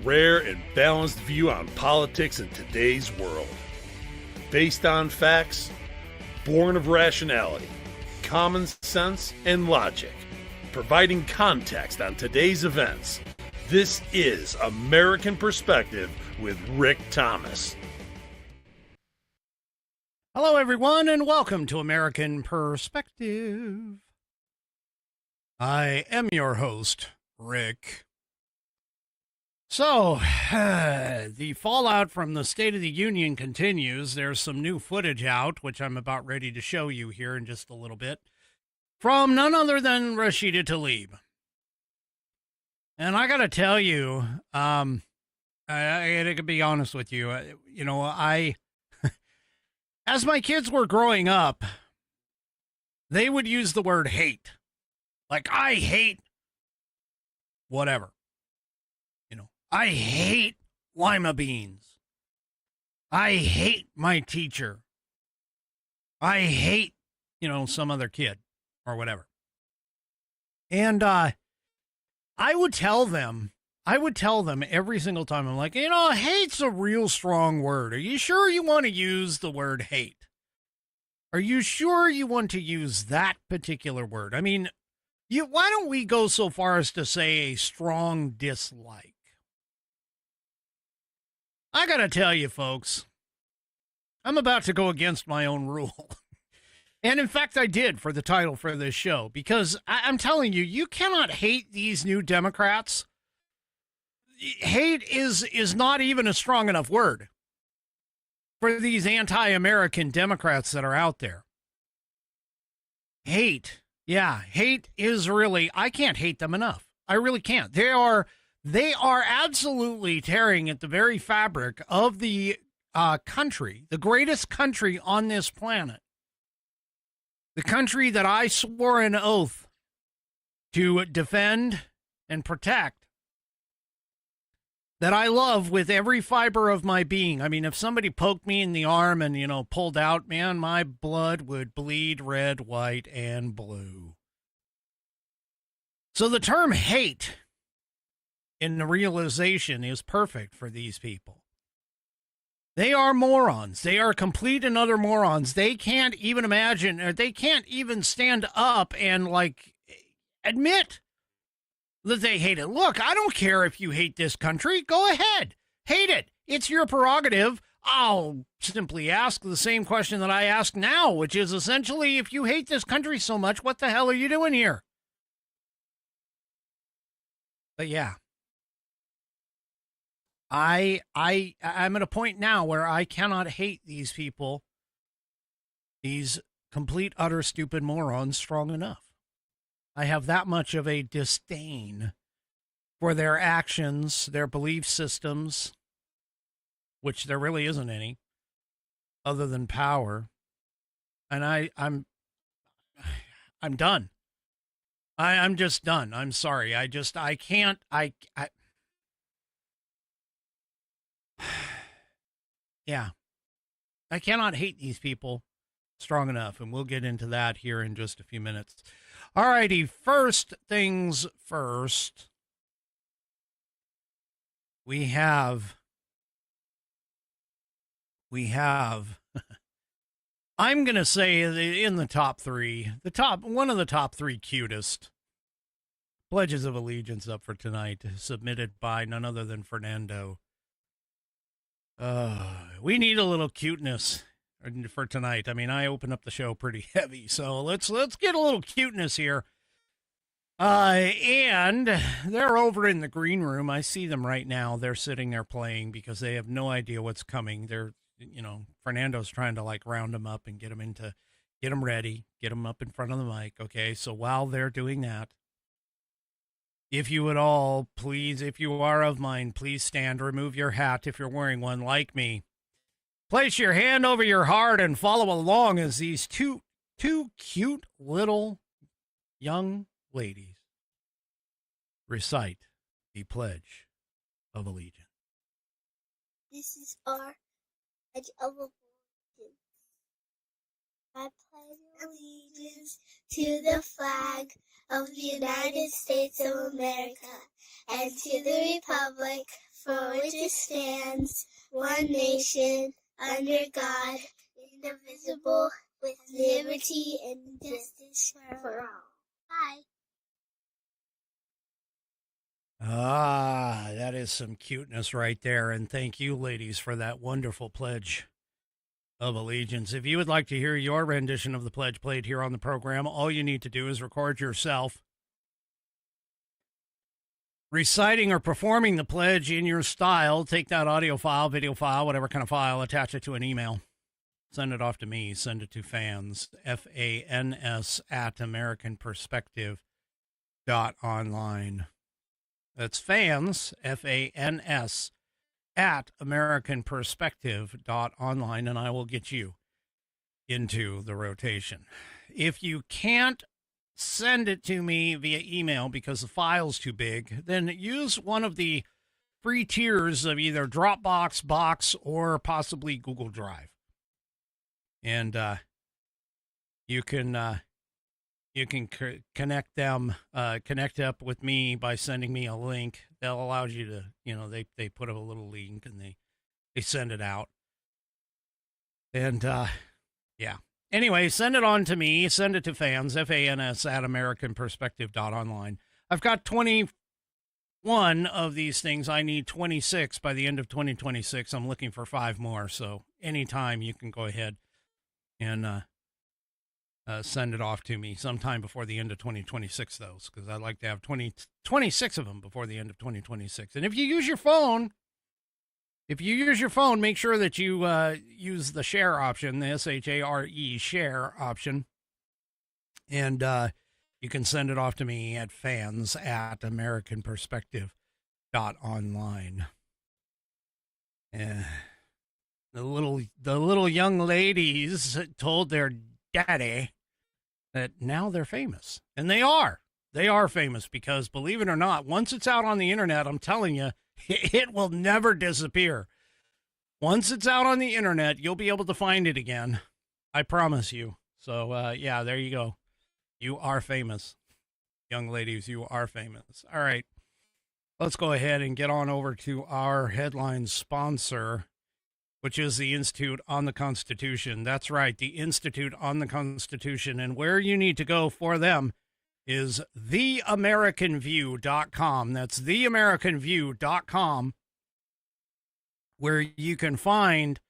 rare and balanced view on politics in today's world. Based on facts, born of rationality, common sense, and logic, providing context on today's events. This is American Perspective with Rick Thomas. Hello, everyone, and welcome to American Perspective. I am your host, Rick. So, the fallout from the State of the Union continues. There's some new footage out, which I'm about ready to show you here in just a little bit, from none other than Rashida Tlaib. And I got to tell you, I gotta be honest with you, as my kids were growing up, they would use the word hate. Like, I hate whatever. I hate lima beans. I hate my teacher. I hate, some other kid or whatever. And I would tell them every single time, I'm like, hate's a real strong word. Are you sure you want to use the word hate? Are you sure you want to use that particular word? I mean, why don't we go so far as to say a strong dislike? I gotta tell you, folks, I'm about to go against my own rule. And in fact, I did for the title for this show, because I'm telling you, you cannot hate these new Democrats. Hate is not even a strong enough word for these anti-American Democrats that are out there. Hate. Yeah, hate is really, I can't hate them enough. I really can't. They are absolutely tearing at the very fabric of the country, the greatest country on this planet. The country that I swore an oath to defend and protect, that I love with every fiber of my being. I mean, if somebody poked me in the arm and, pulled out, man, my blood would bleed red, white, and blue. So the term hate in the realization is perfect for these people. They are morons. They are complete and utter morons. They can't even imagine, or they can't even stand up and, admit that they hate it. Look, I don't care if you hate this country. Go ahead. Hate it. It's your prerogative. I'll simply ask the same question that I ask now, which is essentially, if you hate this country so much, what the hell are you doing here? But yeah. I'm at a point now where I cannot hate these people, these complete, utter, stupid morons, strong enough. I have that much of a disdain for their actions, their belief systems, which there really isn't any, other than power. And I'm done. I'm just done. I'm sorry. I can't. Yeah, I cannot hate these people strong enough, and we'll get into that here in just a few minutes. All righty, first things first, we have, I'm going to say in the top three, one of the top three cutest pledges of allegiance up for tonight, submitted by none other than Fernando. We need a little cuteness for tonight. I mean, I opened up the show pretty heavy, so let's get a little cuteness here. And they're over in the green room. I see them right now. They're sitting there playing because they have no idea what's coming. They're, Fernando's trying to round them up and get them ready, get them up in front of the mic. Okay, so while they're doing that, if you would all, please, if you are of mine, please stand, remove your hat if you're wearing one like me. Place your hand over your heart and follow along as these two cute little young ladies recite the Pledge of Allegiance. This is our Pledge of Allegiance. I pledge allegiance to the flag of the United States of America and to the republic for which it stands, one nation, under God, indivisible, with liberty and justice for all. Bye. Ah, that is some cuteness right there. And thank you, ladies, for that wonderful pledge of allegiance. If you would like to hear your rendition of the pledge played here on the program, all you need to do is record yourself reciting or performing the pledge in your style. Take that audio file, video file, whatever kind of file, attach it to an email. Send it off to me. Send it to fans, FANS, at AmericanPerspective.online. That's fans, FANS, at AmericanPerspective.online, and I will get you into the rotation. If you can't send it to me via email because the file's too big, then use one of the free tiers of either Dropbox, Box, or possibly Google Drive. And you can connect up with me by sending me a link. They'll allow you to, they put up a little link and they send it out. And yeah. Anyway, send it on to me. Send it to fans, FANS, at AmericanPerspective.online. I've got 21 of these things. I need 26 by the end of 2026. I'm looking for 5 more. So anytime you can go ahead and send it off to me sometime before the end of 2026, those, because I'd like to have 26 of them before the end of 2026. And if you use your phone, make sure that you use the share option, the SHARE share option, and you can send it off to me at fans at AmericanPerspective.online. The little young ladies told their daddy that now they're famous. And they are. They are famous because, believe it or not, once it's out on the internet, I'm telling you, it will never disappear. Once it's out on the internet, you'll be able to find it again. I promise you. So, yeah, there you go. You are famous. Young ladies, you are famous. All right. Let's go ahead and get on over to our headline sponsor, which is the Institute on the Constitution. That's right, the Institute on the Constitution. And where you need to go for them is theamericanview.com. That's theamericanview.com, where you can find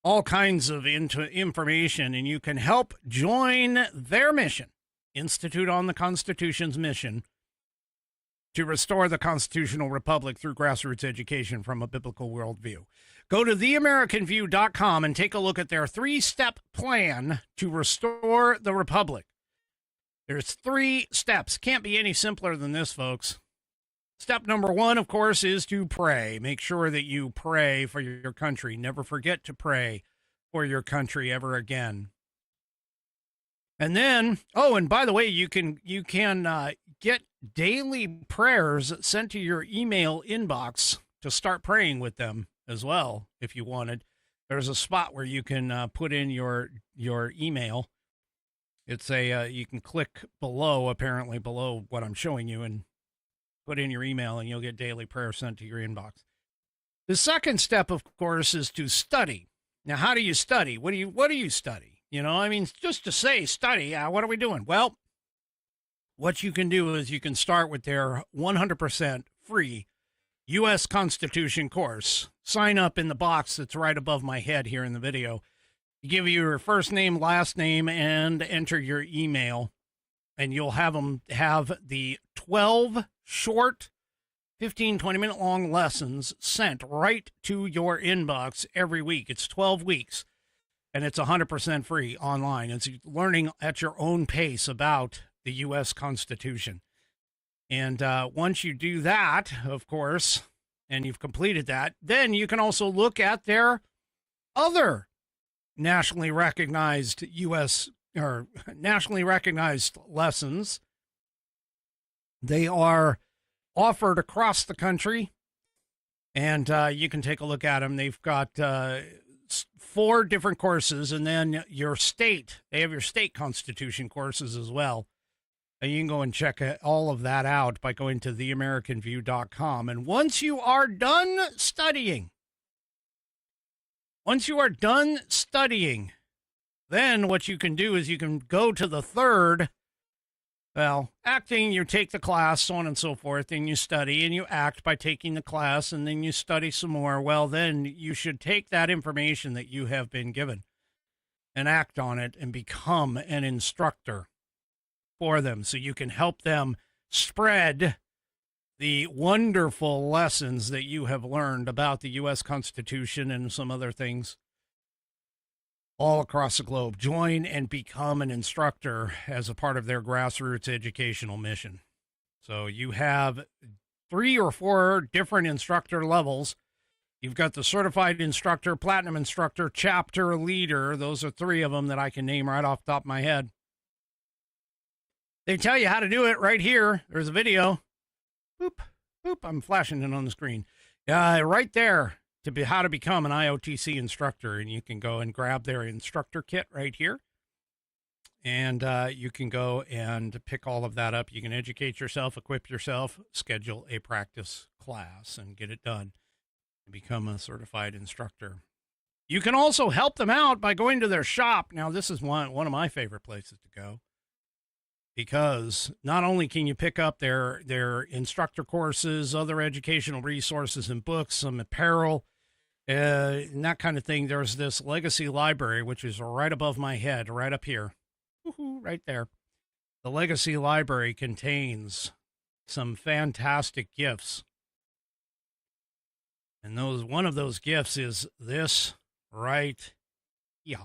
all kinds of information, and you can help join their mission, Institute on the Constitution's mission, to restore the constitutional republic through grassroots education from a biblical worldview. Go to theamericanview.com and take a look at their 3-step plan to restore the republic. There's 3 steps. Can't be any simpler than this, folks. Step number 1, of course, is to pray. Make sure that you pray for your country. Never forget to pray for your country ever again. And then, and by the way, you can get daily prayers sent to your email inbox to start praying with them as well, if you wanted. There's a spot where you can put in your email. It's you can click below what I'm showing you, and put in your email, and you'll get daily prayer sent to your inbox. The second step, of course, is to study. Now, how do you study? What do you study? Just to say study, what are we doing? Well, what you can do is you can start with their 100% free U.S. Constitution course. Sign up in the box that's right above my head here in the video. You give your first name, last name, and enter your email, and you'll have them have the 12 short 15, 20-minute long lessons sent right to your inbox every week. It's 12 weeks, and it's 100% free online. It's learning at your own pace about the U.S. Constitution. And once you do that, of course, and you've completed that, then you can also look at their other nationally recognized nationally recognized lessons. They are offered across the country, and you can take a look at them. They've got 4 different courses, and then they have your state constitution courses as well. You can go and check all of that out by going to theamericanview.com. And once you are done studying, then what you can do is you can go to the third. Well, acting, you take the class, so on and so forth, and you study and you act by taking the class, and then you study some more. Well, then you should take that information that you have been given and act on it and become an instructor for them so you can help them spread the wonderful lessons that you have learned about the U.S. Constitution and some other things all across the globe. Join and become an instructor as a part of their grassroots educational mission. So you have 3 or 4 different instructor levels. You've got the certified instructor, platinum instructor, chapter leader. Those are 3 of them that I can name right off the top of my head. They tell you how to do it right here. There's a video. Boop, boop. I'm flashing it on the screen. Right there to be how to become an IOTC instructor. And you can go and grab their instructor kit right here. And you can go and pick all of that up. You can educate yourself, equip yourself, schedule a practice class, and get it done and become a certified instructor. You can also help them out by going to their shop. Now, this is one of my favorite places to go, because not only can you pick up their instructor courses, other educational resources and books, some apparel, and that kind of thing. There's this legacy library, which is right above my head, right up here. Woo-hoo, right there. The legacy library contains some fantastic gifts. And one of those gifts is this right here.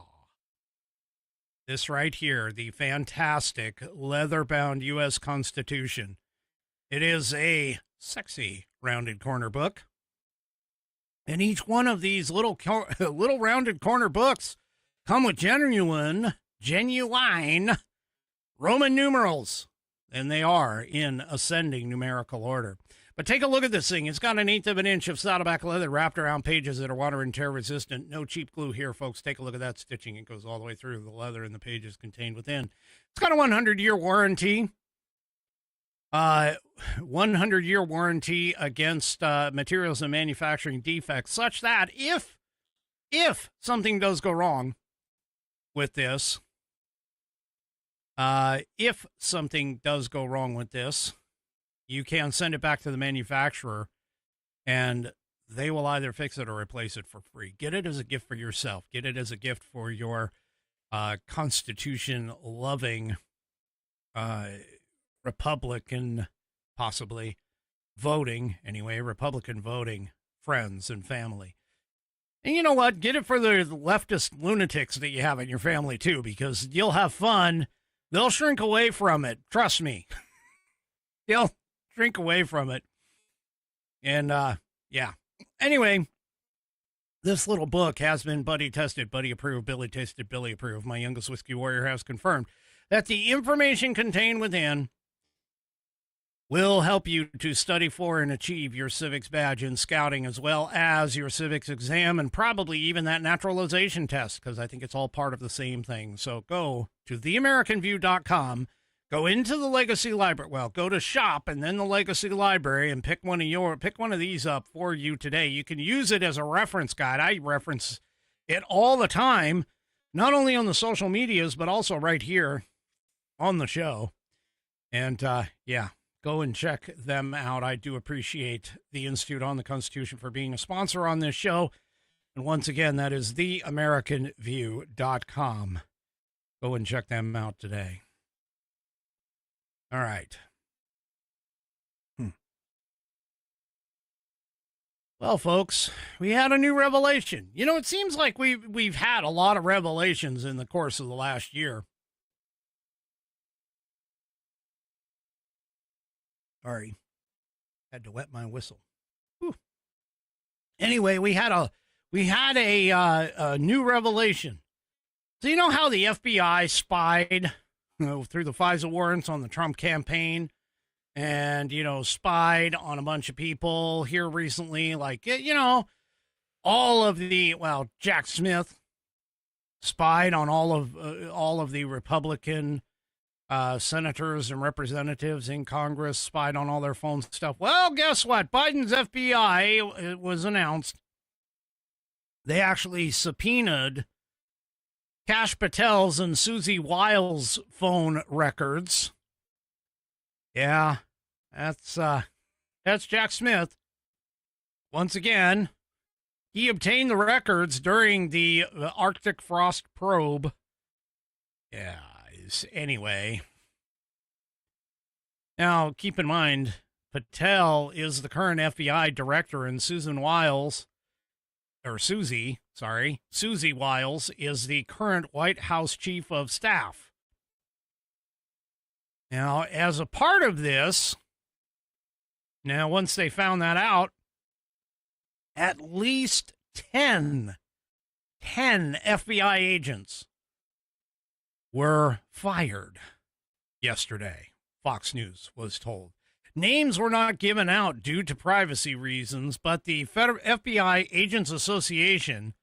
This right here, the fantastic leather-bound U.S. Constitution. It is a sexy rounded corner book. And each one of these little rounded corner books come with genuine Roman numerals. And they are in ascending numerical order. But take a look at this thing. It's got 1/8 of an inch of Saddleback leather wrapped around pages that are water and tear resistant. No cheap glue here, folks. Take a look at that stitching. It goes all the way through the leather and the pages contained within. It's got a 100-year warranty. 100-year warranty against materials and manufacturing defects, such that if something does go wrong with this, you can send it back to the manufacturer, and they will either fix it or replace it for free. Get it as a gift for yourself. Get it as a gift for your Constitution-loving Republican, possibly Republican voting friends and family. And you know what? Get it for the leftist lunatics that you have in your family, too, because you'll have fun. They'll shrink away from it. Trust me. They'll shrink away from it. And, yeah. Anyway, this little book has been buddy tested, buddy approved, Billy tasted, Billy approved. My youngest whiskey warrior has confirmed that the information contained within will help you to study for and achieve your civics badge in scouting, as well as your civics exam, and probably even that naturalization test, because I think it's all part of the same thing. So go to theamericanview.com, go into the Legacy Library. Well, go to shop and then the Legacy Library and pick one of these up for you today. You can use it as a reference guide. I reference it all the time, not only on the social medias, but also right here on the show. And, yeah. Go and check them out. I do appreciate the Institute on the Constitution for being a sponsor on this show. And once again, that is theamericanview.com. Go and check them out today. All right. Well, folks, we had a new revelation. You know, it seems like we've had a lot of revelations in the course of the last year. Sorry, had to wet my whistle. Whew. Anyway, we had a new revelation. So you know how the FBI spied through the FISA warrants on the Trump campaign, and spied on a bunch of people here recently, like Jack Smith spied on all of the Republican senators and representatives in Congress spied on all their phone stuff. Well, guess what? Biden's FBI, it was announced, they actually subpoenaed Kash Patel's and Susie Wiles' phone records. Yeah, that's Jack Smith. Once again, he obtained the records during the Arctic frost probe. Yeah, anyway. Now, keep in mind, Patel is the current FBI director, and Susie Wiles is the current White House chief of staff. Now, as a part of this, once they found that out, at least 10 FBI agents were fired yesterday, Fox News was told. Names were not given out due to privacy reasons, but the FBI Agents Association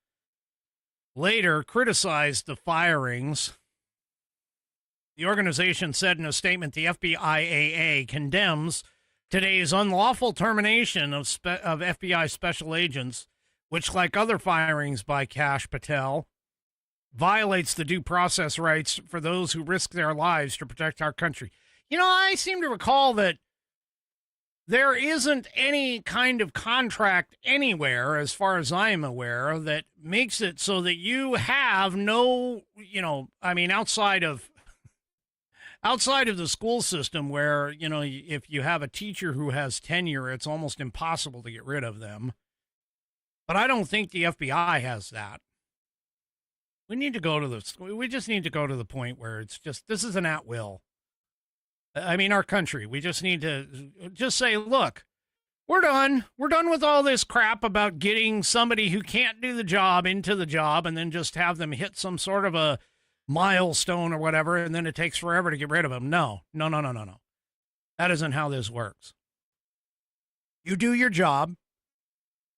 later criticized the firings. The organization said in a statement the FBIAA condemns today's unlawful termination of FBI special agents, which, like other firings by Kash Patel, violates the due process rights for those who risk their lives to protect our country. I seem to recall that there isn't any kind of contract anywhere, as far as I am aware, that makes it so that you have no, outside of the school system where, if you have a teacher who has tenure, it's almost impossible to get rid of them. But I don't think the FBI has that. We just need to go to the point where it's just, this is an at will. Our country, we just need to just say, look, we're done. We're done with all this crap about getting somebody who can't do the job into the job and then just have them hit some sort of a milestone or whatever, and then it takes forever to get rid of them. No. That isn't how this works. You do your job,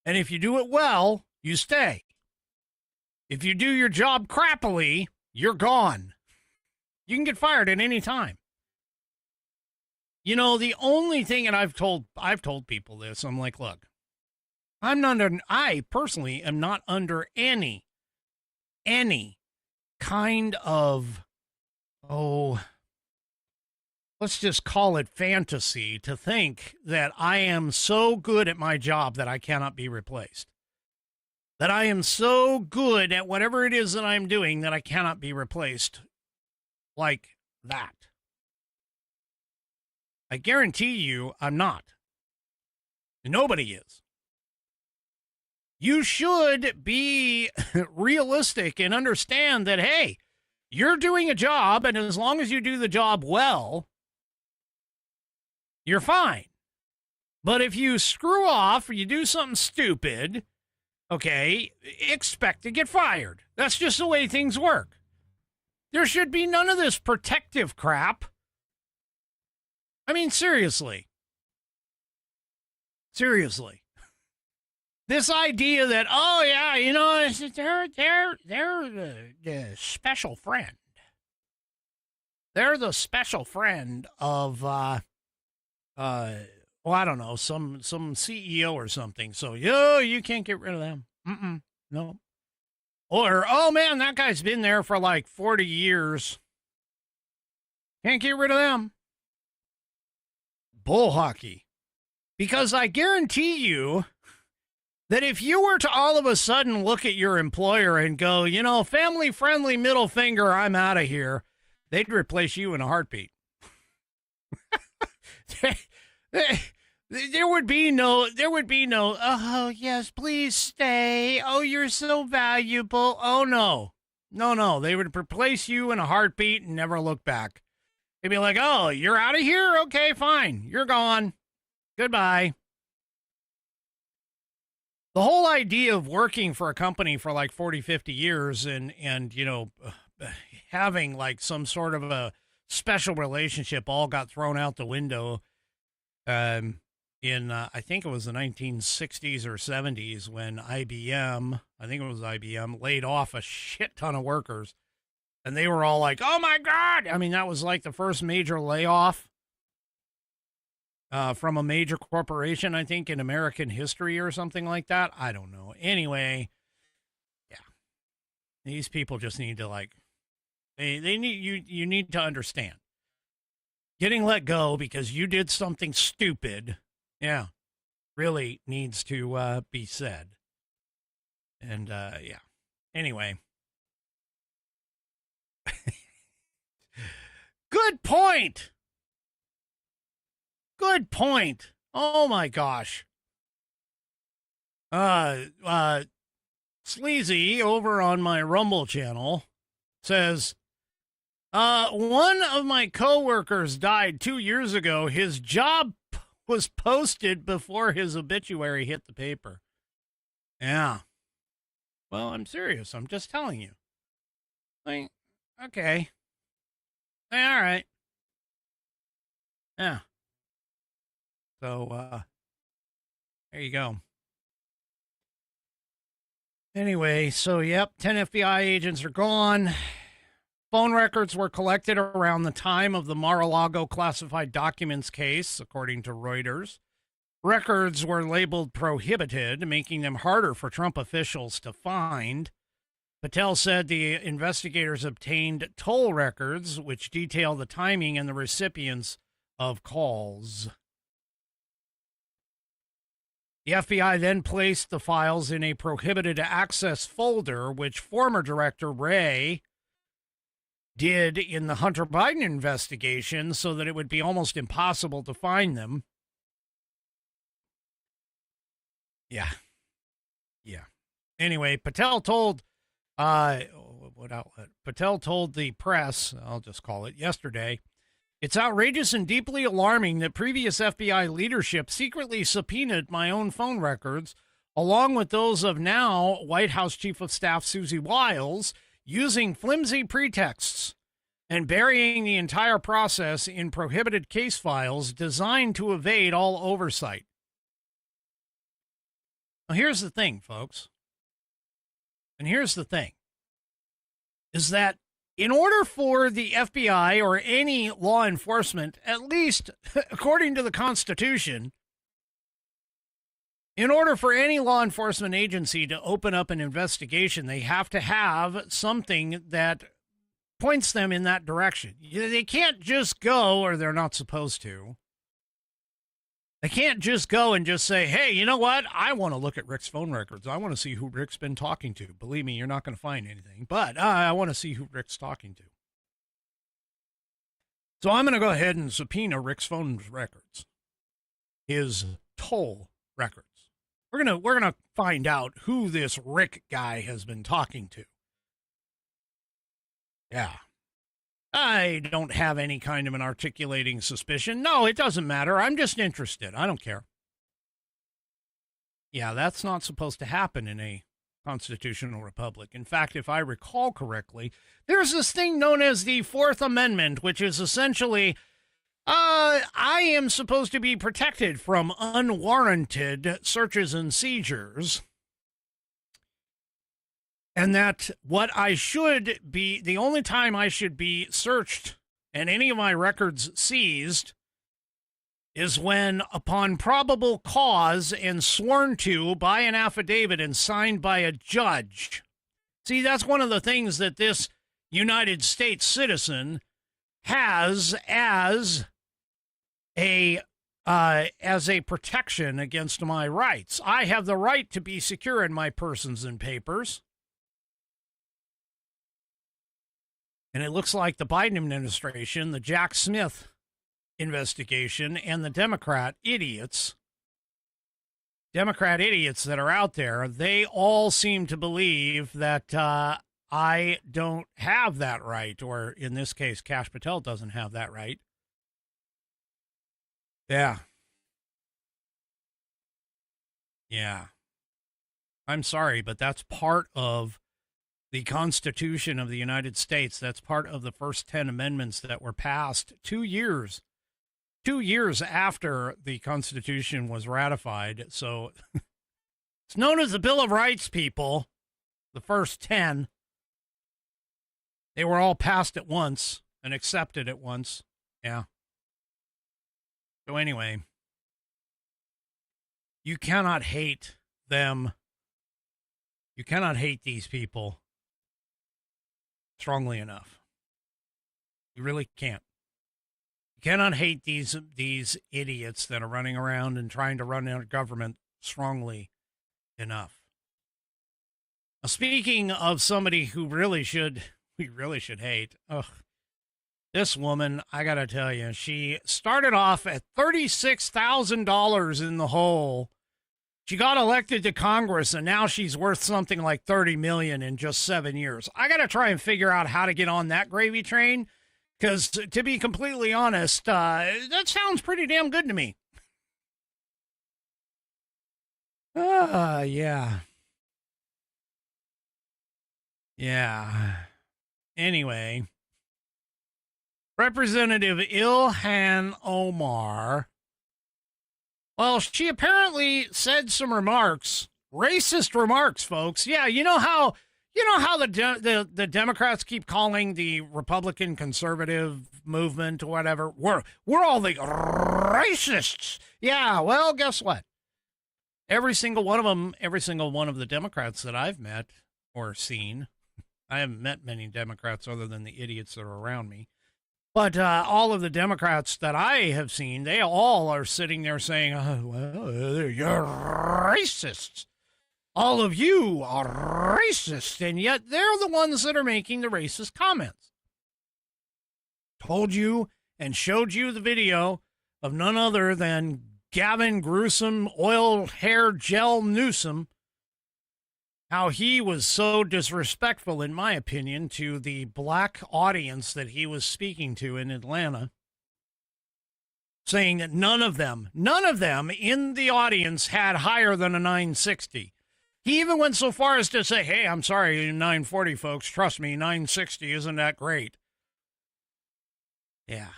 and if you do it well, you stay. If you do your job crappily, you're gone. You can get fired at any time. The only thing, and I've told people this, I'm like, look, I personally am not under any kind of, let's just call it fantasy, to think that I am so good at my job that I cannot be replaced. That I am so good at whatever it is that I'm doing that I cannot be replaced like that. I guarantee you I'm not. Nobody is. You should be realistic and understand that, hey, you're doing a job, and as long as you do the job well, you're fine. But if you screw off or you do something stupid, okay, expect to get fired. That's just the way things work. There should be none of this protective crap. Seriously. This idea that, they're the special friend. They're the special friend of, I don't know, some CEO or something. So, you can't get rid of them. No. Or, oh man, that guy's been there for like 40 years. Can't get rid of them. Bull hockey. Because I guarantee you that if you were to all of a sudden look at your employer and go, family friendly middle finger, I'm out of here, they'd replace you in a heartbeat. There would be no, oh yes, please stay. Oh, you're so valuable. Oh no. They would replace you in a heartbeat and never look back. They'd be like, oh, you're out of here? Okay, fine. You're gone. Goodbye. The whole idea of working for a company for like 40, 50 years and having like some sort of a special relationship all got thrown out the window in, I think it was the 1960s or 70s when IBM laid off a shit ton of workers. And they were all like, oh, my God. I mean, that was like the first major layoff from a major corporation, I think, in American history or something like that. I don't know. Anyway, yeah. These people just need to, like, they need you need to understand. Getting let go because you did something stupid, yeah, really needs to be said. And, yeah. Anyway. Good point. Good point. Oh my gosh. Sleazy over on my Rumble channel says, one of my coworkers died 2 years ago. His job was posted before his obituary hit the paper. Yeah. Well, I'm serious. I'm just telling you. Like, okay. All right. Yeah. So, there you go. Anyway, so, yep, 10 FBI agents are gone. Phone records were collected around the time of the Mar-a-Lago classified documents case, according to Reuters. Records were labeled prohibited, making them harder for Trump officials to find. Patel said the investigators obtained toll records, which detail the timing and the recipients of calls. The FBI then placed the files in a prohibited access folder, which former Director Wray did in the Hunter Biden investigation so that it would be almost impossible to find them. Yeah. Yeah. Anyway, Patel told what outlet? Patel told the press, I'll just call it, yesterday, it's outrageous and deeply alarming that previous FBI leadership secretly subpoenaed my own phone records, along with those of now White House Chief of Staff Susie Wiles, using flimsy pretexts and burying the entire process in prohibited case files designed to evade all oversight. Now, here's the thing, folks. And here's the thing, is that in order for the FBI or any law enforcement, at least according to the Constitution, in order for any law enforcement agency to open up an investigation, they have to have something that points them in that direction. They can't just go, or they're not supposed to. They can't just go and just say, hey, you know what? I want to look at Rick's phone records. I want to see who Rick's been talking to. Believe me, you're not going to find anything, but I want to see who Rick's talking to. So I'm going to go ahead and subpoena Rick's phone records, his toll records. We're going to find out who this Rick guy has been talking to. Yeah. I don't have any kind of an articulating suspicion. No, it doesn't matter. I'm just interested. I don't care. Yeah, that's not supposed to happen in a constitutional republic. In fact, if I recall correctly, there's this thing known as the Fourth Amendment, which is essentially, I am supposed to be protected from unwarranted searches and seizures. And that what I should be, the only time I should be searched and any of my records seized is when, upon probable cause and sworn to by an affidavit and signed by a judge. See, that's one of the things that this United States citizen has as a protection against my rights. I have the right to be secure in my persons and papers. And it looks like the Biden administration, the Jack Smith investigation, and the Democrat idiots that are out there, they all seem to believe that I don't have that right, or in this case, Kash Patel doesn't have that right. Yeah. Yeah. I'm sorry, but that's part of the Constitution of the United States. That's part of the first 10 amendments that were passed 2 years after the Constitution was ratified. So it's known as the Bill of Rights, people, the first 10. They were all passed at once and accepted at once. Yeah. So anyway, you cannot hate them. You cannot hate these people strongly enough. You really can't. You cannot hate these idiots that are running around and trying to run our government strongly enough. Now, speaking of somebody who we really should hate. This woman, I got to tell you, she started off at $36,000 in the hole. She got elected to Congress, and now she's worth something like $30 million in just 7 years. I got to try and figure out how to get on that gravy train, because to be completely honest, that sounds pretty damn good to me. Yeah. Yeah. Anyway, Representative Ilhan Omar, well, she apparently said some remarks, racist remarks, folks. Yeah, you know how the Democrats keep calling the Republican conservative movement or whatever, we're all the racists. Yeah, well, guess what? Every single one of the Democrats that I've met or seen, I haven't met many Democrats other than the idiots that are around me. But all of the Democrats that I have seen, they all are sitting there saying, you're racists. All of you are racist. And yet they're the ones that are making the racist comments. Told you and showed you the video of none other than Gavin Gruesome Oil Hair Gel Newsom, how he was so disrespectful, in my opinion, to the black audience that he was speaking to in Atlanta, saying that none of them in the audience had higher than a 960. He even went so far as to say, hey, I'm sorry, 940 folks, trust me, 960 isn't that great. Yeah,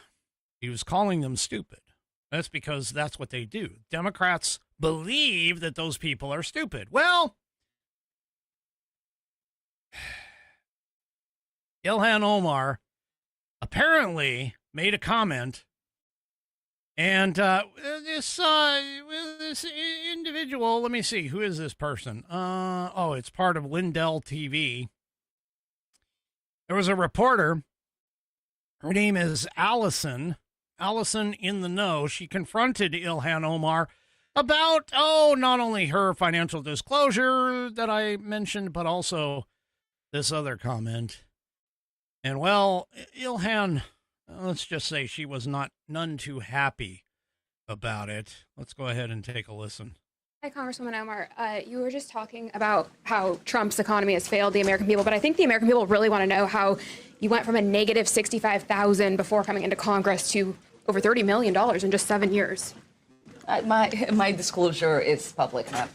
he was calling them stupid. That's because that's what they do. Democrats believe that those people are stupid. Well, Ilhan Omar apparently made a comment, and this individual, let me see, who is this person? It's part of Lindell TV. There was a reporter. Her name is Allison in the Know. She confronted Ilhan Omar about, not only her financial disclosure that I mentioned, but also this other comment. And well, Ilhan, let's just say she was none too happy about it. Let's go ahead and take a listen. Hi, Congresswoman Omar. You were just talking about how Trump's economy has failed the American people, but I think the American people really want to know how you went from a negative 65,000 before coming into Congress to over $30 million in just 7 years. My disclosure is public now.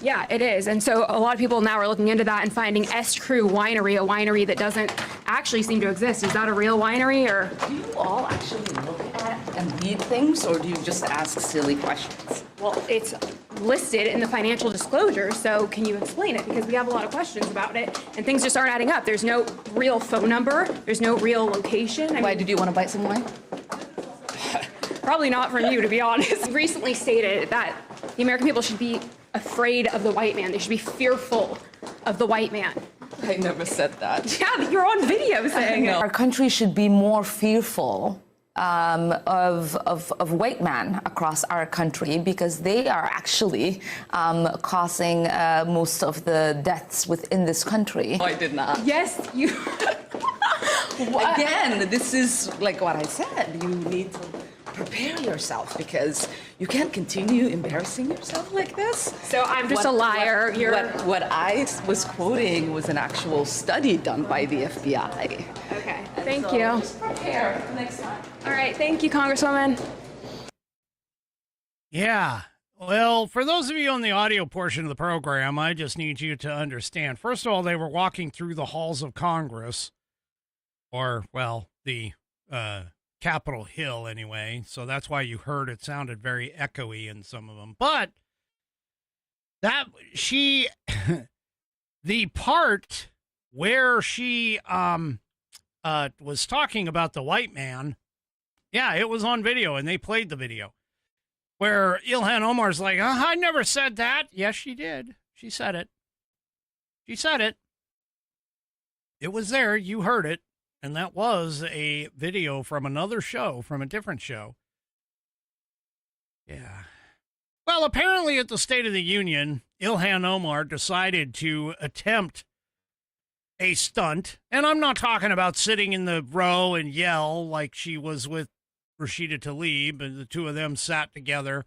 Yeah, it is. And so a lot of people now are looking into that and finding S. Crew Winery, a winery that doesn't actually seem to exist. Is that a real winery, or? Do you all actually look at and read things, or do you just ask silly questions? Well, it's listed in the financial disclosure, so can you explain it? Because we have a lot of questions about it, and things just aren't adding up. There's no real phone number. There's no real location. Why, did you want to buy some wine? Probably not from you, to be honest. You recently stated that the American people should be afraid of the white man. They should be fearful of the white man. I never said that. Yeah, you're on video saying it. Our country should be more fearful of white men across our country, because they are actually causing most of the deaths within this country. No, I did not. Yes, you. Again, this is like what I said. You need to prepare yourself, because you can't continue embarrassing yourself like this. So I'm just a liar. What I was quoting was an actual study done by the FBI. Okay, thank you. Just prepare next time. All right, thank you, Congresswoman. Yeah. Well, for those of you on the audio portion of the program, I just need you to understand. First of all, they were walking through the halls of Congress, or, well, the Capitol Hill anyway. So that's why you heard it sounded very echoey in some of them. But the part where she was talking about the white man. Yeah, it was on video, and they played the video where Ilhan Omar's like, I never said that. Yes, she did. She said it. She said it. It was there. You heard it. And that was a video from another show, from a different show. Yeah. Well, apparently at the State of the Union, Ilhan Omar decided to attempt a stunt. And I'm not talking about sitting in the row and yell like she was with Rashida Tlaib, and the two of them sat together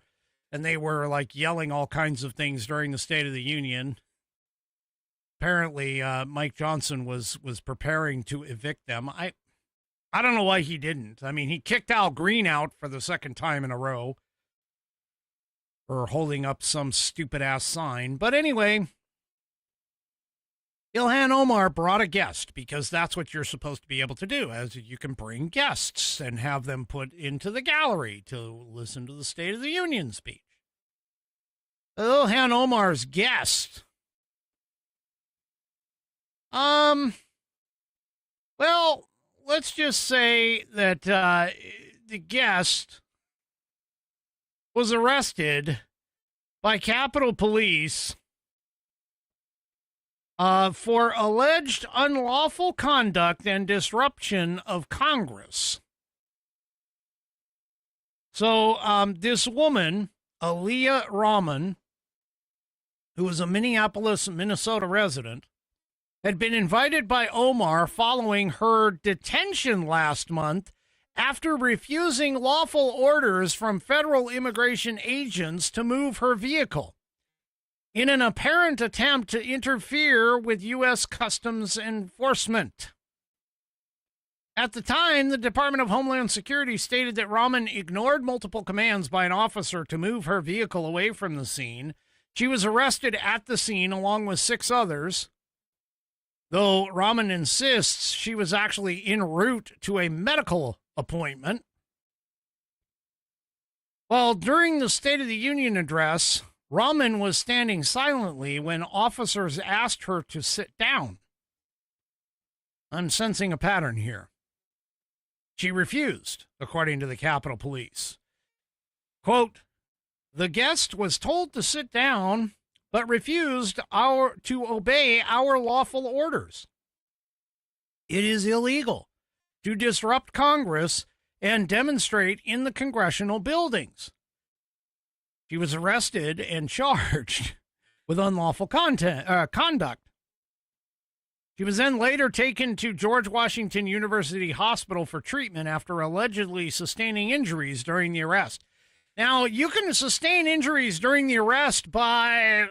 and they were like yelling all kinds of things during the State of the Union. Apparently, Mike Johnson was preparing to evict them. I don't know why he didn't. I mean, he kicked Al Green out for the second time in a row for holding up some stupid-ass sign. But anyway, Ilhan Omar brought a guest, because that's what you're supposed to be able to do, as you can bring guests and have them put into the gallery to listen to the State of the Union speech. Ilhan Omar's guest... well, let's just say that the guest was arrested by Capitol Police for alleged unlawful conduct and disruption of Congress. So this woman, Aliyah Rahman, who is a Minneapolis, Minnesota resident, had been invited by Omar following her detention last month after refusing lawful orders from federal immigration agents to move her vehicle, in an apparent attempt to interfere with U.S. Customs Enforcement. At the time, the Department of Homeland Security stated that Rahman ignored multiple commands by an officer to move her vehicle away from the scene. She was arrested at the scene along with 6 others, though Rahman insists she was actually en route to a medical appointment. Well, during the State of the Union address, Rahman was standing silently when officers asked her to sit down. I'm sensing a pattern here. She refused, according to the Capitol Police. Quote, the guest was told to sit down, but refused to obey our lawful orders. It is illegal to disrupt Congress and demonstrate in the congressional buildings. She was arrested and charged with unlawful conduct. She was then later taken to George Washington University Hospital for treatment after allegedly sustaining injuries during the arrest. Now, you can sustain injuries during the arrest by,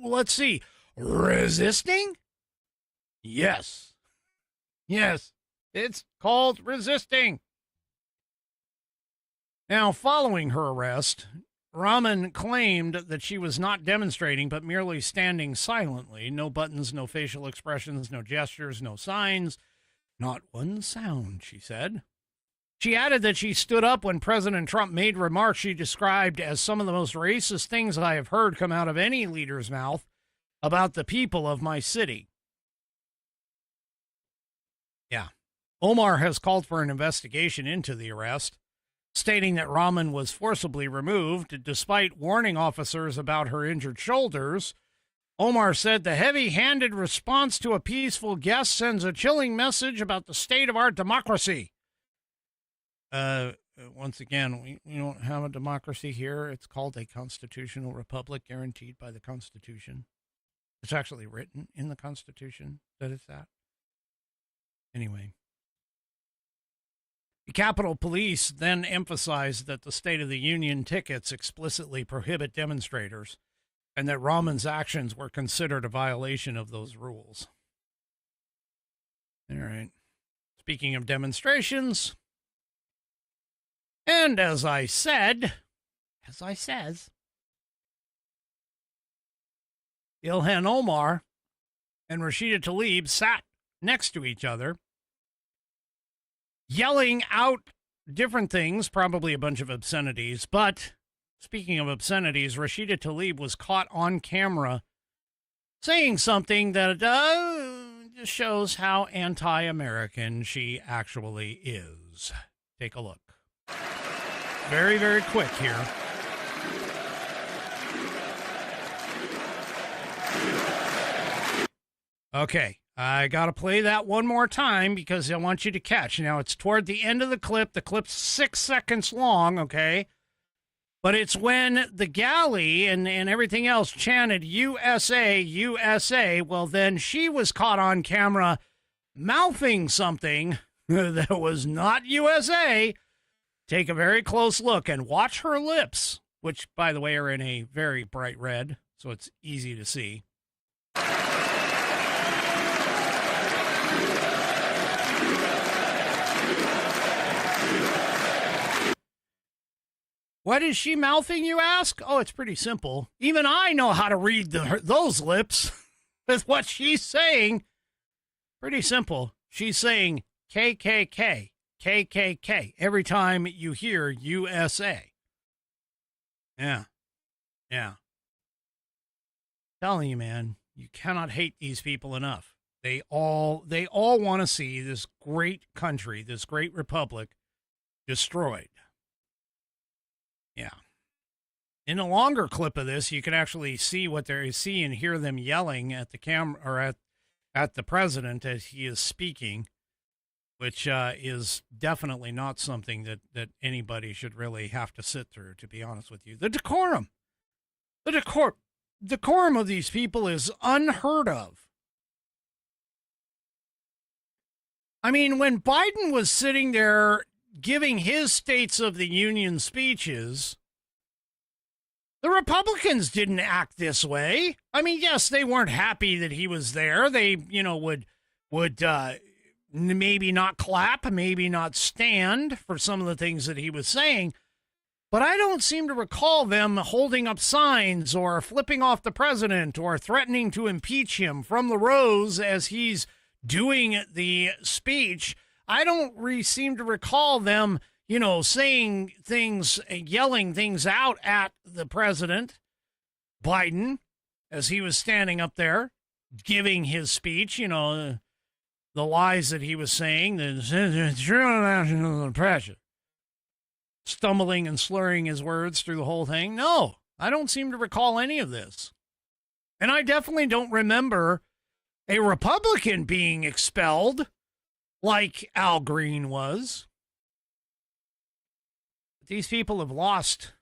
let's see, resisting? Yes. Yes, it's called resisting. Now, following her arrest, Rahman claimed that she was not demonstrating, but merely standing silently. No buttons, no facial expressions, no gestures, no signs. Not one sound, she said. She added that she stood up when President Trump made remarks she described as some of the most racist things I have heard come out of any leader's mouth about the people of my city. Yeah. Omar has called for an investigation into the arrest, stating that Rahman was forcibly removed despite warning officers about her injured shoulders. Omar said the heavy-handed response to a peaceful guest sends a chilling message about the state of our democracy. Once again, we don't have a democracy here. It's called a constitutional republic guaranteed by the Constitution. It's actually written in the Constitution that it's that. Anyway. The Capitol Police then emphasized that the State of the Union tickets explicitly prohibit demonstrators and that Rahman's actions were considered a violation of those rules. All right. Speaking of demonstrations, and as I says, Ilhan Omar and Rashida Tlaib sat next to each other, yelling out different things, probably a bunch of obscenities. But speaking of obscenities, Rashida Tlaib was caught on camera saying something that just shows how anti-American she actually is. Take a look. Very, very quick here. Okay, I got to play that one more time because I want you to catch. Now, it's toward the end of the clip. The clip's 6 seconds long, okay? But it's when the galley and everything else chanted USA, USA. Well, then she was caught on camera mouthing something that was not USA. Take a very close look and watch her lips, which, by the way, are in a very bright red, so it's easy to see. What is she mouthing, you ask? Oh, it's pretty simple. Even I know how to read those lips with what she's saying. Pretty simple. She's saying KKK, KKK, every time you hear USA. Yeah. Telling you, man, you cannot hate these people enough. They all want to see this great country, this great republic destroyed. Yeah. In a longer clip of this, you can actually see what they see and hear them yelling at the camera or at the president as he is speaking, which is definitely not something that anybody should really have to sit through, to be honest with you. The decorum of these people is unheard of. I mean, when Biden was sitting there giving his States of the Union speeches, the Republicans didn't act this way. I mean, yes, they weren't happy that he was there. They, would maybe not clap, maybe not stand for some of the things that he was saying. But I don't seem to recall them holding up signs or flipping off the president or threatening to impeach him from the rows as he's doing the speech. I don't seem to recall them, saying things, yelling things out at the president, Biden, as he was standing up there giving his speech, the lies that he was saying, the pressure, stumbling and slurring his words through the whole thing. No, I don't seem to recall any of this. And I definitely don't remember a Republican being expelled like Al Green was. These people have lost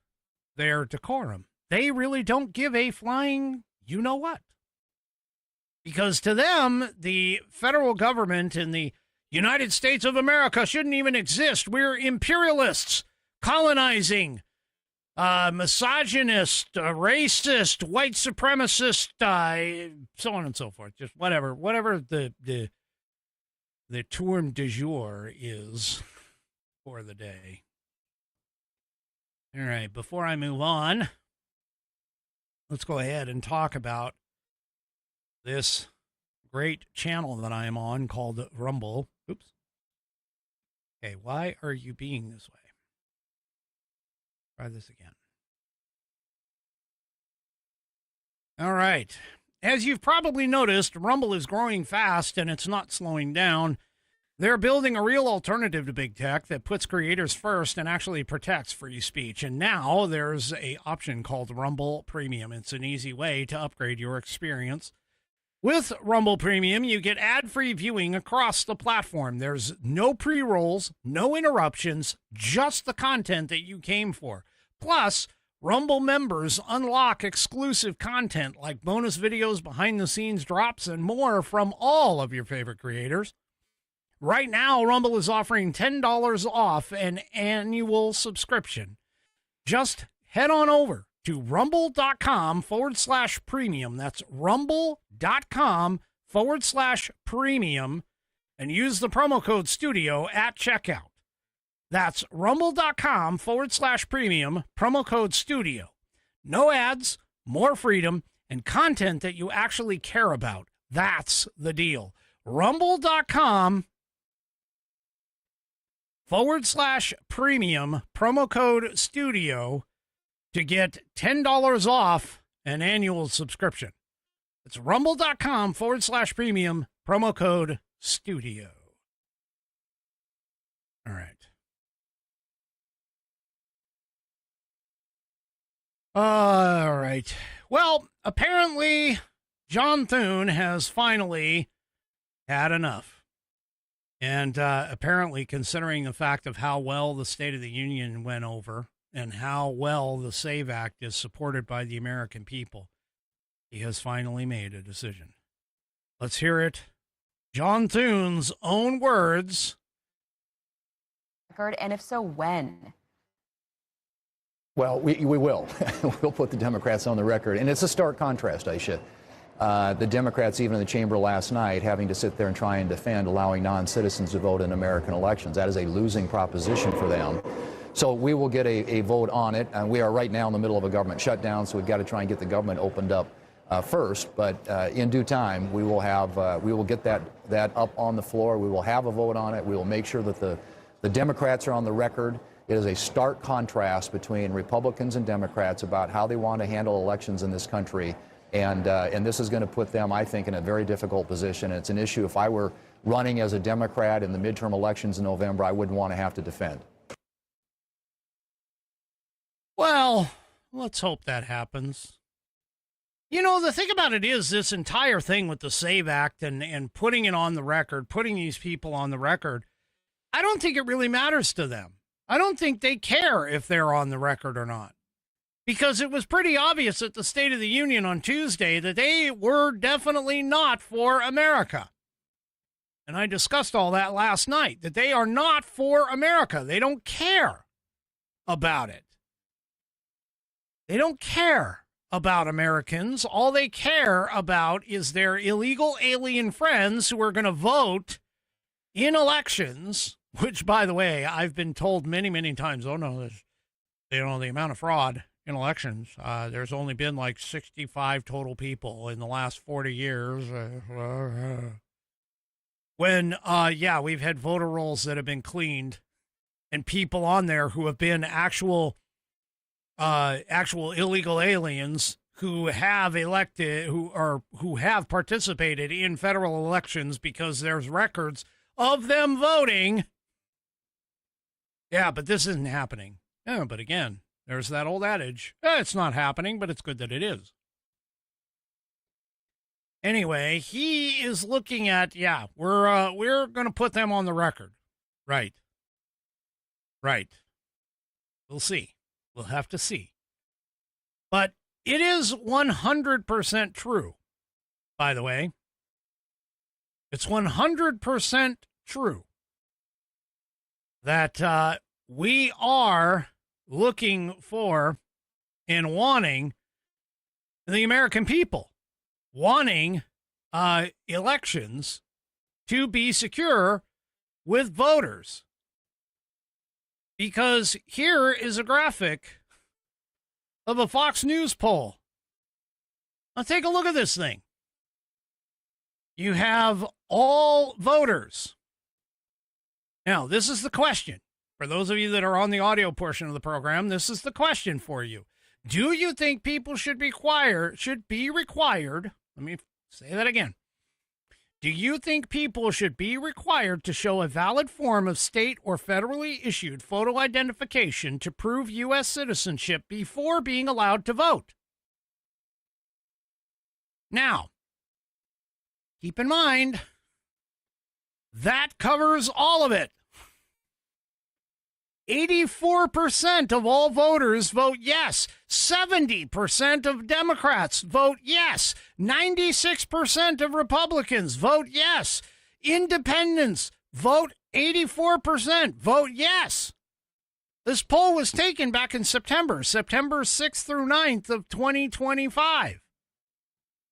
their decorum. They really don't give a flying you-know-what. Because to them, the federal government in the United States of America shouldn't even exist. We're imperialists, colonizing, misogynist, racist, white supremacist, so on and so forth. Just whatever the term du jour is for the day. All right, before I move on, let's go ahead and talk about this great channel that I am on called Rumble. Oops. Okay, why are you being this way? Try this again. All right. As you've probably noticed, Rumble is growing fast and it's not slowing down. They're building a real alternative to big tech that puts creators first and actually protects free speech. And now there's an option called Rumble Premium. It's an easy way to upgrade your experience. With Rumble Premium, you get ad-free viewing across the platform. There's no pre-rolls, no interruptions, just the content that you came for. Plus, Rumble members unlock exclusive content like bonus videos, behind-the-scenes drops, and more from all of your favorite creators. Right now, Rumble is offering $10 off an annual subscription. Just head on over to rumble.com/premium. That's rumble.com/premium and use the promo code STUDIO at checkout. That's rumble.com/premium, promo code STUDIO. No ads, more freedom, and content that you actually care about. That's the deal. Rumble.com/premium, promo code STUDIO to get $10 off an annual subscription. It's rumble.com/premium, Promo code STUDIO. All right. All right. Well, apparently John Thune has finally had enough. And apparently, considering the fact of how well the State of the Union went over and how well the SAVE Act is supported by the American people, he has finally made a decision. Let's hear it. John Thune's own words. And if so, when? Well, we will. We'll put the Democrats on the record. And it's a stark contrast, Aisha. The Democrats, even in the chamber last night, having to sit there and try and defend allowing non-citizens to vote in American elections. That is a losing proposition for them. So we will get a vote on it. And we are right now in the middle of a government shutdown, so we've got to try and get the government opened up first. But in due time, we will get that up on the floor. We will have a vote on it. We will make sure that the Democrats are on the record. It is a stark contrast between Republicans and Democrats about how they want to handle elections in this country. And this is going to put them, I think, in a very difficult position. It's an issue, if I were running as a Democrat in the midterm elections in November, I wouldn't want to have to defend. Well, let's hope that happens. You know, the thing about it is this entire thing with the SAVE Act and putting it on the record, putting these people on the record, I don't think it really matters to them. I don't think they care if they're on the record or not. Because it was pretty obvious at the State of the Union on Tuesday that they were definitely not for America. And I discussed all that last night, that they are not for America. They don't care about it. They don't care about Americans. All they care about is their illegal alien friends who are going to vote in elections, which, by the way, I've been told many, many times, oh, no, the amount of fraud in elections. There's only been like 65 total people in the last 40 years. When, we've had voter rolls that have been cleaned and people on there who have been actual illegal aliens who have elected, who have participated in federal elections because there's records of them voting. Yeah, but this isn't happening. Yeah, but again, there's that old adage. It's not happening, but it's good that it is. Anyway, he is looking at, we're going to put them on the record. Right. We'll see. We'll have to see. But it is 100% true, by the way. It's 100% true that we are looking for and wanting the American people, wanting elections to be secure with voters. Because here is a graphic of a Fox News poll. Now take a look at this thing. You have all voters. Now, this is the question. For those of you that are on the audio portion of the program, this is the question for you. Do you think people should be required, let me say that again. Do you think people should be required to show a valid form of state or federally issued photo identification to prove U.S. citizenship before being allowed to vote? Now, keep in mind, that covers all of it. 84% of all voters vote yes. 70% of Democrats vote yes. 96% of Republicans vote yes. Independents vote 84% vote yes. This poll was taken back in September 6th through 9th of 2025.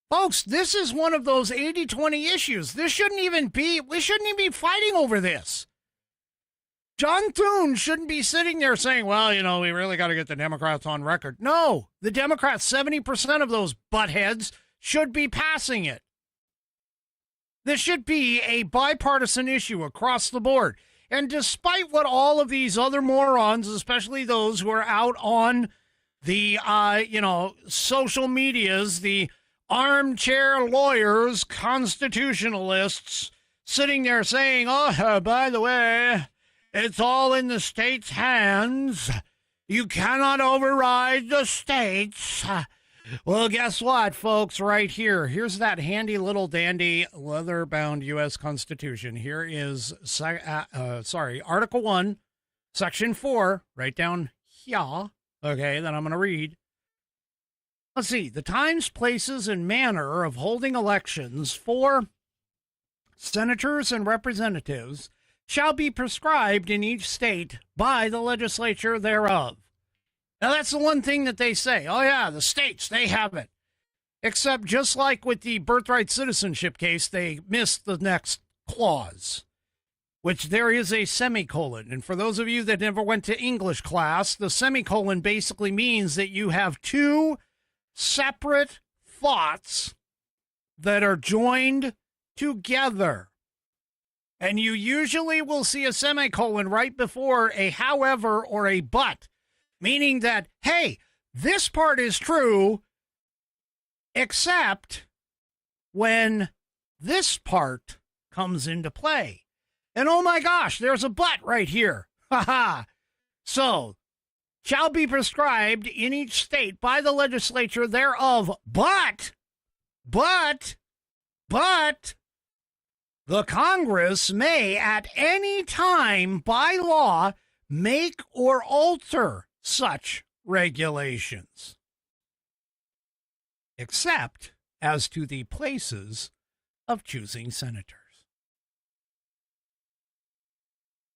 Folks, this is one of those 80-20 issues. We shouldn't even be fighting over this. John Thune shouldn't be sitting there saying, well, we really got to get the Democrats on record. No, the Democrats, 70% of those buttheads should be passing it. This should be a bipartisan issue across the board. And despite what all of these other morons, especially those who are out on the, social medias, the armchair lawyers, constitutionalists, sitting there saying, oh, by the way, it's all in the state's hands. You cannot override the states. Well, guess what, folks, right here. Here's that handy little dandy leather-bound U.S. Constitution. Here is, Article 1, Section 4, right down here, okay, that I'm going to read. Let's see. The times, places, and manner of holding elections for senators and representatives shall be prescribed in each state by the legislature thereof. Now, that's the one thing that they say. Oh, yeah, the states, they have it. Except just like with the birthright citizenship case, they missed the next clause, which there is a semicolon. And for those of you that never went to English class, the semicolon basically means that you have two separate thoughts that are joined together. And you usually will see a semicolon right before a however or a but, meaning that, hey, this part is true, except when this part comes into play. And oh my gosh, there's a but right here. Ha ha. So, shall be prescribed in each state by the legislature thereof, but, the Congress may at any time by law make or alter such regulations, except as to the places of choosing senators.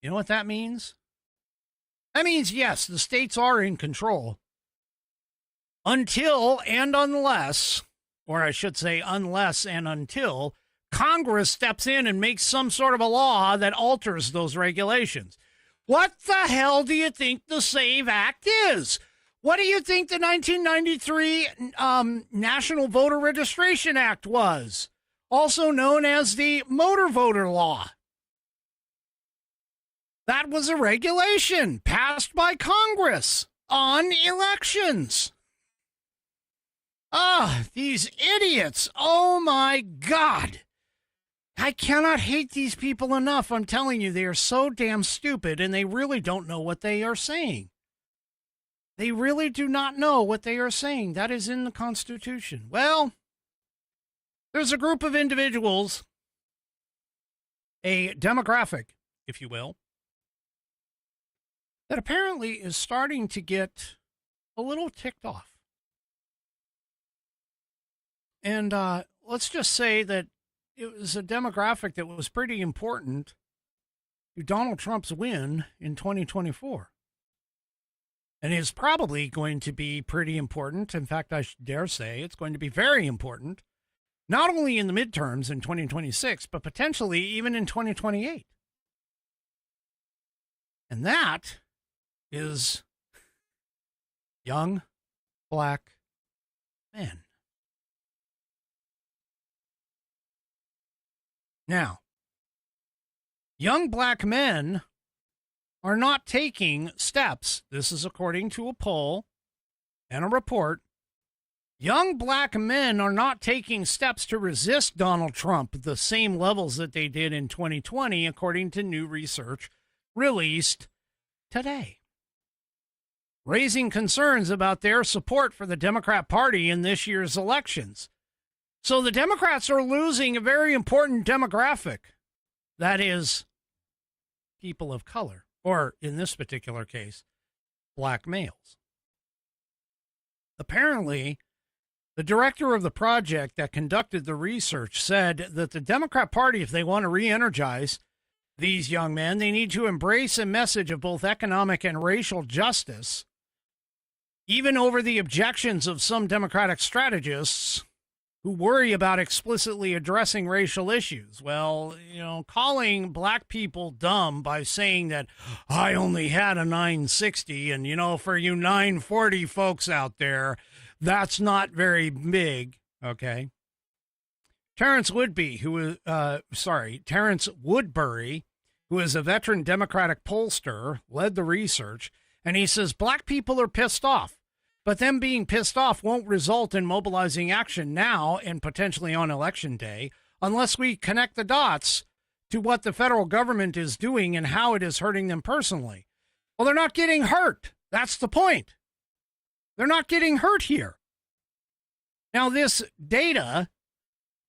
You know what that means? That means, yes, the states are in control until and unless, or I should say unless and until, Congress steps in and makes some sort of a law that alters those regulations. What the hell do you think the SAVE Act is? What do you think the 1993 National Voter Registration Act was? Also known as the Motor Voter Law. That was a regulation passed by Congress on elections. These idiots. Oh, my God. I cannot hate these people enough. I'm telling you, they are so damn stupid, and they really don't know what they are saying. They really do not know what they are saying. That is in the Constitution. Well, there's a group of individuals, a demographic, if you will, that apparently is starting to get a little ticked off. And let's just say that it was a demographic that was pretty important to Donald Trump's win in 2024. And is probably going to be pretty important. In fact, I dare say it's going to be very important, not only in the midterms in 2026, but potentially even in 2028. And that is young black men. Now, young black men are not taking steps. This is according to a poll and a report. Young black men are not taking steps to resist Donald Trump at the same levels that they did in 2020, according to new research released today, raising concerns about their support for the Democrat Party in this year's elections. So the Democrats are losing a very important demographic, that is, people of color, or in this particular case, black males. Apparently, the director of the project that conducted the research said that the Democrat Party, if they want to re-energize these young men, they need to embrace a message of both economic and racial justice, even over the objections of some Democratic strategists who worry about explicitly addressing racial issues. Well, calling black people dumb by saying that I only had a 960 and, for you 940 folks out there, that's not very big, okay? Terrence Woodbury, who is a veteran Democratic pollster, led the research, and he says black people are pissed off. But them being pissed off won't result in mobilizing action now and potentially on election day unless we connect the dots to what the federal government is doing and how it is hurting them personally. Well, they're not getting hurt. That's the point. They're not getting hurt here. Now, this data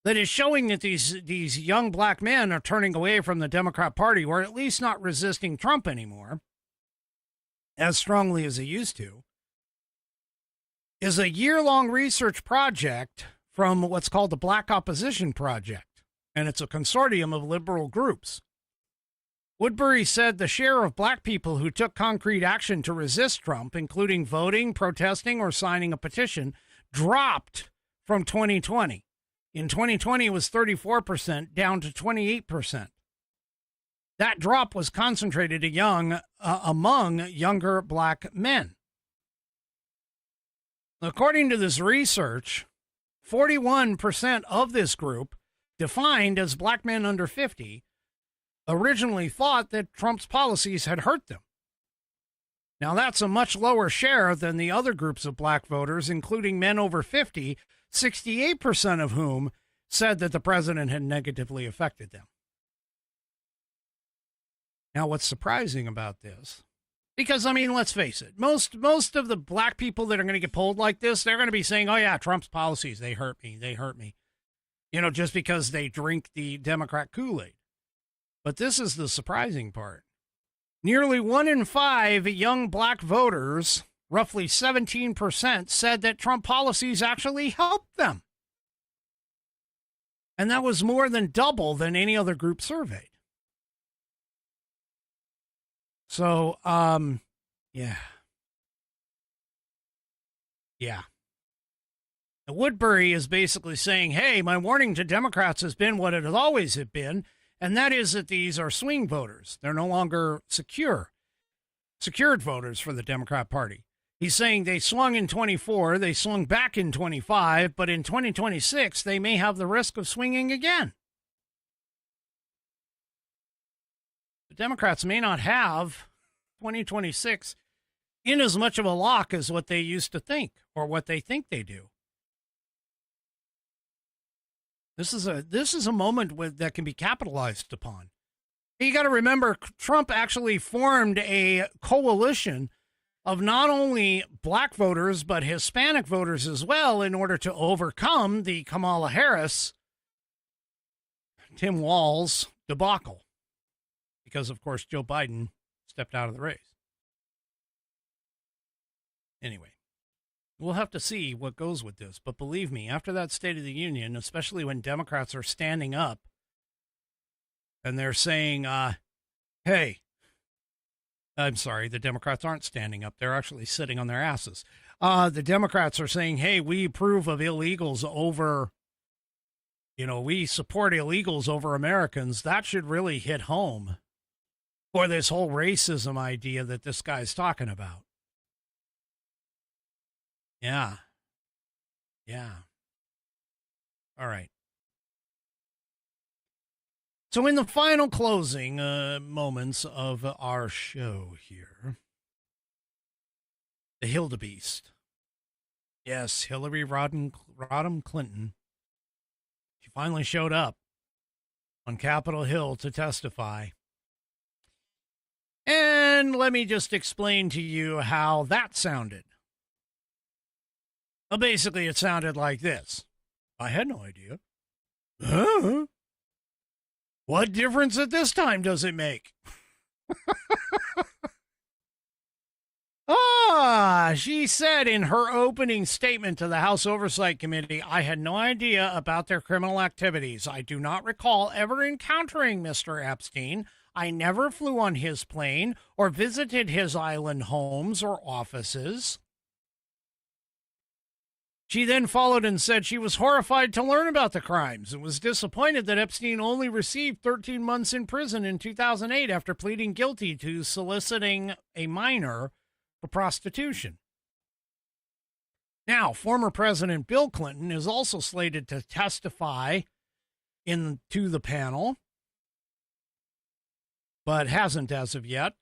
that is showing that these young black men are turning away from the Democrat Party, or at least not resisting Trump anymore as strongly as they used to, is a year-long research project from what's called the Black Opposition Project, and it's a consortium of liberal groups. Woodbury said the share of black people who took concrete action to resist Trump, including voting, protesting, or signing a petition, dropped from 2020. In 2020, it was 34%, down to 28%. That drop was concentrated among younger black men. According to this research, 41% of this group, defined as black men under 50, originally thought that Trump's policies had hurt them. Now, that's a much lower share than the other groups of black voters, including men over 50, 68% of whom said that the president had negatively affected them. Now, what's surprising about this, because, I mean, let's face it, most of the black people that are going to get polled like this, they're going to be saying, oh, yeah, Trump's policies, they hurt me. You know, just because they drink the Democrat Kool-Aid. But this is the surprising part. Nearly 1 in 5 young black voters, roughly 17%, said that Trump policies actually helped them. And that was more than double than any other group surveyed. So, yeah. Woodbury is basically saying, hey, my warning to Democrats has been what it has always been, and that is that these are swing voters. They're no longer secured voters for the Democrat Party. He's saying they swung in 24, they swung back in 25, but in 2026, they may have the risk of swinging again. The Democrats may not have 2026 in as much of a lock as what they used to think, or what they think they do. This is a moment that can be capitalized upon. You got to remember, Trump actually formed a coalition of not only black voters, but Hispanic voters as well, in order to overcome the Kamala Harris, Tim Walz debacle. Because, of course, Joe Biden stepped out of the race. Anyway, we'll have to see what goes with this. But believe me, after that State of the Union, especially when Democrats are standing up and they're saying, hey, I'm sorry, the Democrats aren't standing up. They're actually sitting on their asses. The Democrats are saying, hey, we approve of illegals over, we support illegals over Americans. That should really hit home for this whole racism idea that this guy's talking about. Yeah. All right. So in the final closing moments of our show here, the Hildebeest. Yes, Hillary Rodham Clinton. She finally showed up on Capitol Hill to testify. And let me just explain to you how that sounded. Well, basically, it sounded like this. I had no idea. Huh? What difference at this time does it make? She said in her opening statement to the House Oversight Committee, I had no idea about their criminal activities. I do not recall ever encountering Mr. Epstein. I never flew on his plane or visited his island homes or offices. She then followed and said she was horrified to learn about the crimes and was disappointed that Epstein only received 13 months in prison in 2008 after pleading guilty to soliciting a minor for prostitution. Now, former President Bill Clinton is also slated to testify to the panel, but hasn't as of yet.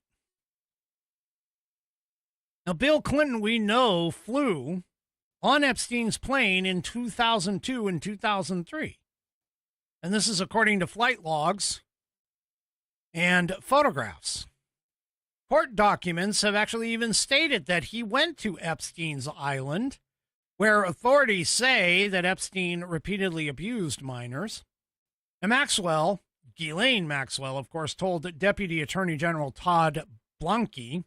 Now, Bill Clinton, we know, flew on Epstein's plane in 2002 and 2003. And this is according to flight logs and photographs. Court documents have actually even stated that he went to Epstein's island, where authorities say that Epstein repeatedly abused minors. And Ghislaine Maxwell, of course, told Deputy Attorney General Todd Blanke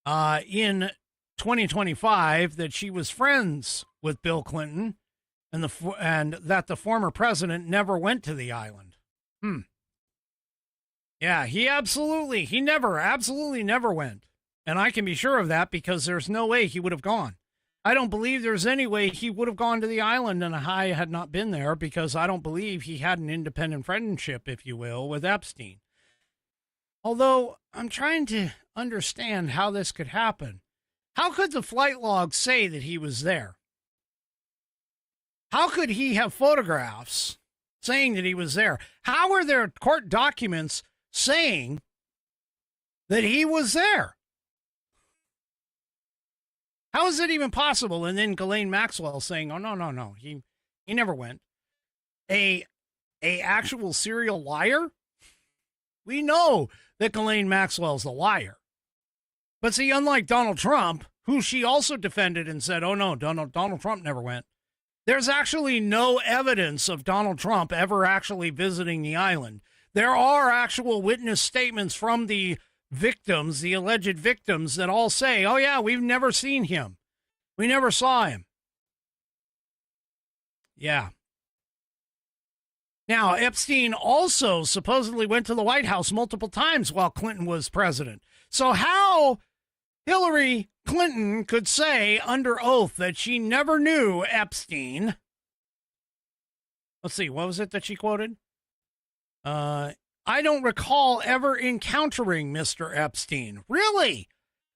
in 2025 that she was friends with Bill Clinton and that the former president never went to the island. Yeah, he absolutely never went. And I can be sure of that because there's no way he would have gone. I don't believe there's any way he would have gone to the island and I had not been there, because I don't believe he had an independent friendship, if you will, with Epstein. Although I'm trying to understand how this could happen. How could the flight log say that he was there? How could he have photographs saying that he was there? How are there court documents saying that he was there? How is it even possible? And then Ghislaine Maxwell saying, oh, no, he never went. A actual serial liar? We know that Ghislaine Maxwell's a liar. But see, unlike Donald Trump, who she also defended and said, oh, no, Donald Trump never went. There's actually no evidence of Donald Trump ever actually visiting the island. There are actual witness statements from the victims, the alleged victims, that all say, oh, yeah, we've never seen him. We never saw him. Yeah. Now, Epstein also supposedly went to the White House multiple times while Clinton was president. So how Hillary Clinton could say under oath that she never knew Epstein. Let's see, what was it that she quoted? I don't recall ever encountering Mr. Epstein. Really?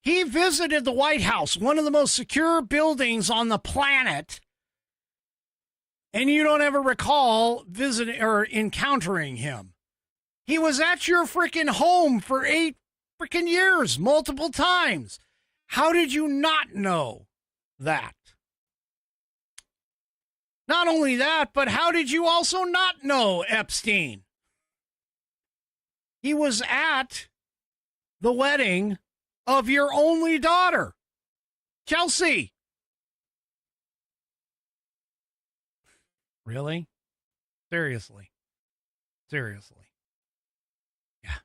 He visited the White House, one of the most secure buildings on the planet, and you don't ever recall visiting or encountering him. He was at your freaking home for 8 freaking years, multiple times. How did you not know that? Not only that, but how did you also not know Epstein? He was at the wedding of your only daughter, Chelsea. Really? Seriously. Yeah.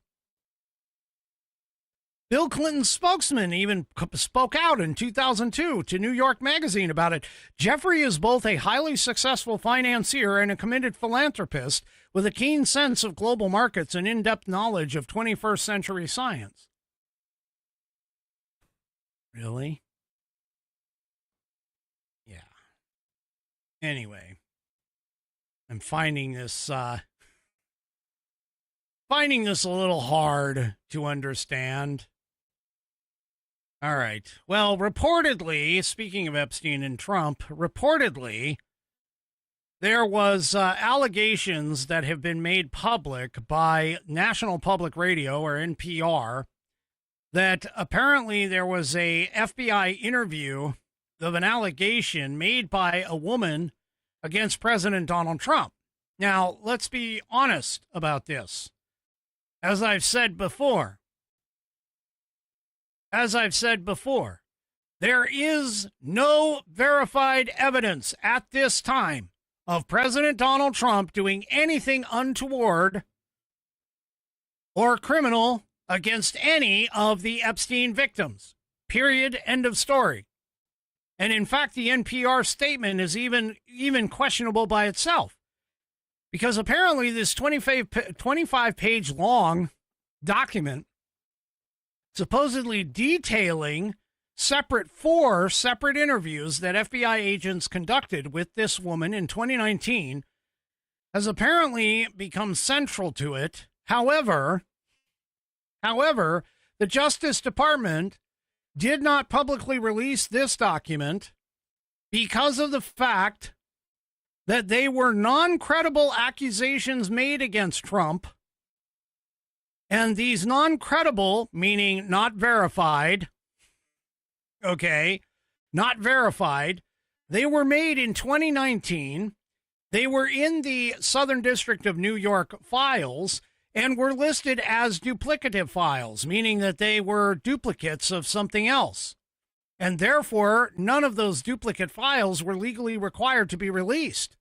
Bill Clinton's spokesman even spoke out in 2002 to New York Magazine about it. Jeffrey is both a highly successful financier and a committed philanthropist with a keen sense of global markets and in-depth knowledge of 21st century science. Really? Yeah. Anyway, I'm finding this a little hard to understand. All right. Well, reportedly, speaking of Epstein and Trump, reportedly, there was allegations that have been made public by National Public Radio, or NPR, that apparently there was a FBI interview of an allegation made by a woman against President Donald Trump. Now, let's be honest about this. As I've said before, there is no verified evidence at this time of President Donald Trump doing anything untoward or criminal against any of the Epstein victims. Period. End of story. And in fact, the NPR statement is even questionable by itself, because apparently this 25-page long document supposedly detailing four separate interviews that FBI agents conducted with this woman in 2019 has apparently become central to it. However, the Justice Department did not publicly release this document because of the fact that they were non-credible accusations made against Trump. And these non-credible, meaning not verified, okay, not verified. They were made in 2019. They were in the Southern District of New York files and were listed as duplicative files, meaning that they were duplicates of something else. And therefore, none of those duplicate files were legally required to be released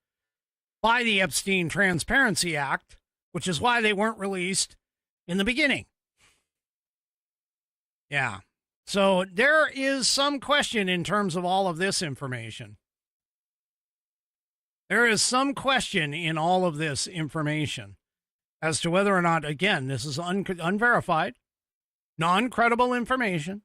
by the Epstein Transparency Act, which is why they weren't released in the beginning. Yeah. So there is some question in terms of all of this information. There is some question in all of this information as to whether or not, again, this is unverified, non-credible information,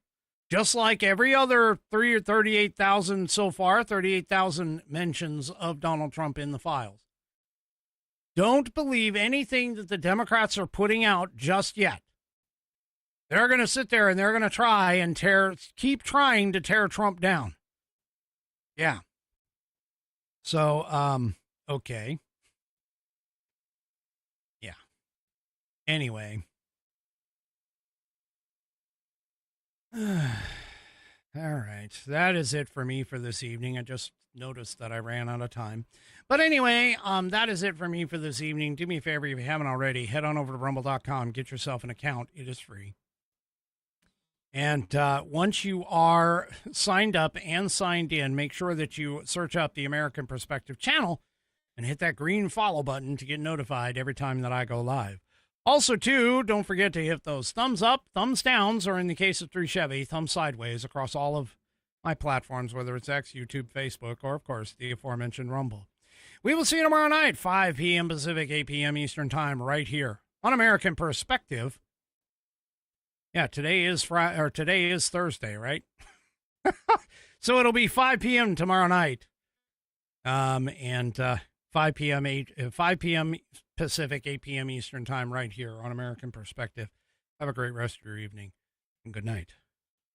just like every other 38,000 so far, 38,000 mentions of Donald Trump in the files. Don't believe anything that the Democrats are putting out just yet. They're going to sit there and they're going to try and keep trying to tear Trump down. Yeah. So, okay. Yeah. Anyway. All right. That is it for me for this evening. I just noticed that I ran out of time. But anyway, that is it for me for this evening. Do me a favor, if you haven't already, head on over to rumble.com, get yourself an account. It is free. And once you are signed up and signed in, make sure that you search up the American Perspective channel and hit that green follow button to get notified every time that I go live. Also, too, don't forget to hit those thumbs up, thumbs downs, or in the case of 3 Chevy, thumbs sideways across all of my platforms, whether it's X, YouTube, Facebook, or, of course, the aforementioned Rumble. We will see you tomorrow night, 5 p.m. Pacific, 8 p.m. Eastern Time, right here on American Perspective. Yeah, today is Thursday, right? So it'll be 5 p.m. tomorrow night, and 5 p.m. Pacific, 8 p.m. Eastern Time, right here on American Perspective. Have a great rest of your evening, and good night,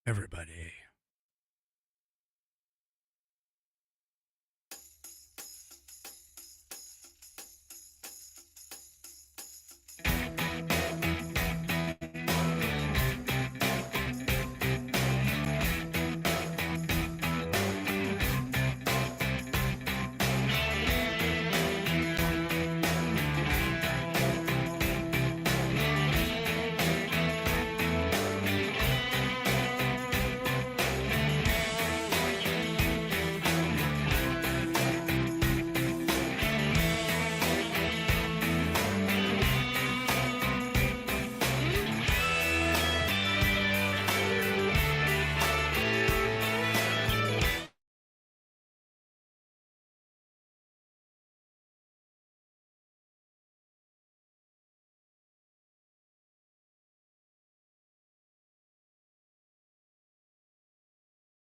everybody.